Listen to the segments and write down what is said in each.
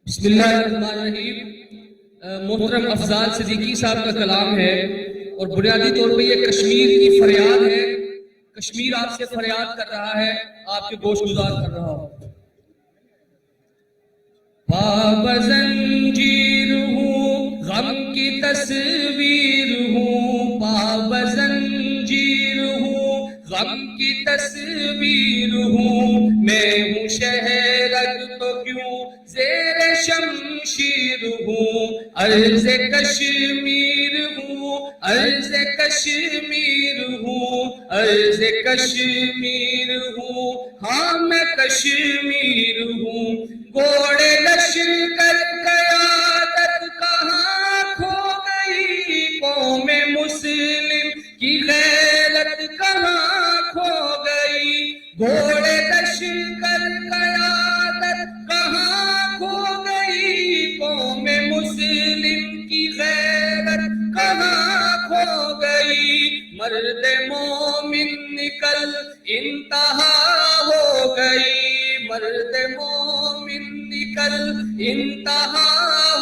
بسم اللہ الرحمن الرحیم۔ محترم افضال صدیقی صاحب کا کلام ہے اور بنیادی طور پہ یہ کشمیر کی فریاد ہے۔ کشمیر آپ سے فریاد کر رہا ہے، آپ کے گوش گزار کر رہا ہوں۔ پا بزنجیر ہوں، غم کی تصویر ہوں، پا بزنجیر ہوں، غم کی تصویر ہوں، میں ہوں شہرگ تو کیوں زیر شمشیر ہوں، عرض کشمیر ہوں، عرض کشمیر ہوں، عرض کشمیر ہوں، ہاں میں کشمیر ہوں۔ گھوڑے لشکر قیادت کہاں کھو گئی، قوم مسلم کی غیرت کہاں کھو گئی، گھوڑے لشکر قیادت کہاں کھو گئی، قوم مسلم کی غیرت کہاں کھو گئی، مرد مومن نکل انتہا ہو گئی، مرد مومن نکل انتہا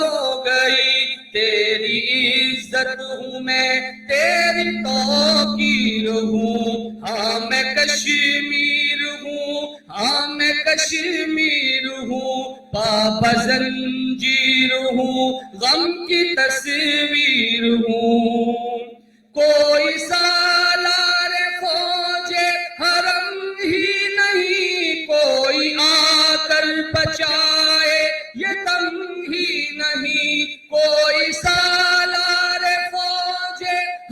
ہو گئی، تیری عزت ہوں میں تیری توقیر ہوں، ہاں میں کشمیر ہوں، ہاں میں کشمیر ہوں، پا زنجیر ہوں، غم کی تصویر ہوں، کوئی سالار فوج حرم ہی نہیں، کوئی آ کر بچائے یہ تنگ ہی نہیں، کوئی سالار فوج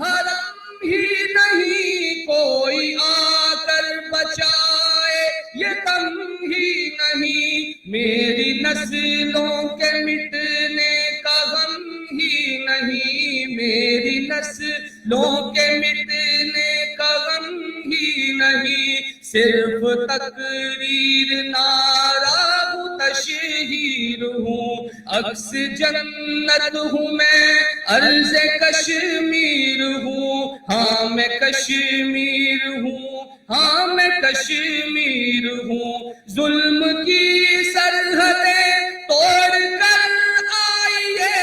حرم ہی نہیں، کوئی آ کر بچائے یہ تنگ ہی نہیں، میری نسلوں کے مٹنے کا غم ہی نہیں، میری نسلوں کے مٹنے کا غم ہی نہیں، صرف تقریر نعرہ ہوں، تشہیر ہوں، عکس جنت ہوں میں، عرض کشمیر ہوں، ہاں میں کشمیر ہوں، ہاں میں کشمیر ہوں، ظلم کی سرحدیں توڑ کر آئیے،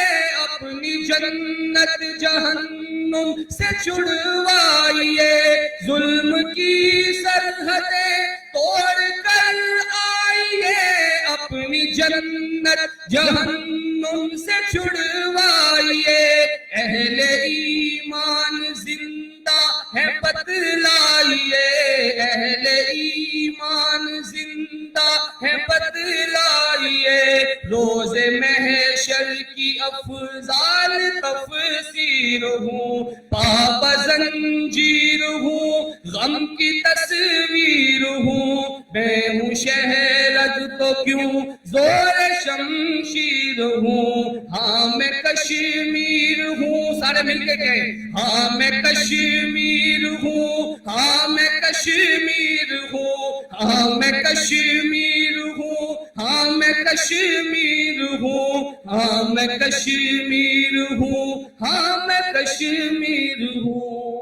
اپنی جنت جہنم سے چھڑوائیے، ظلم کی سرحدیں توڑ کر آئیے، اپنی جنت جہنم سے چھڑوائیے، اہل ایمان زندہ ہے بتلائیے، اہل ایمان زندہ ہے بتلائیے، روز محشر کی افضال تفسیر ہوں، پا زنجیر ہوں، غم کی تصویر ہوں، میں ہوں شہرگ تو کیوں زور شمشیر ہوں، ہاں میں کشمیر ہوں، سارے مل کے کہیں، ہاں میں کشمیر ہوں، ہاں میں کشمیر ہوں، ہاں میں کشمیر ہوں، ہاں میں کشمیر ہوں، ہاں میں کشمیر ہوں، ہاں میں کشمیر ہوں۔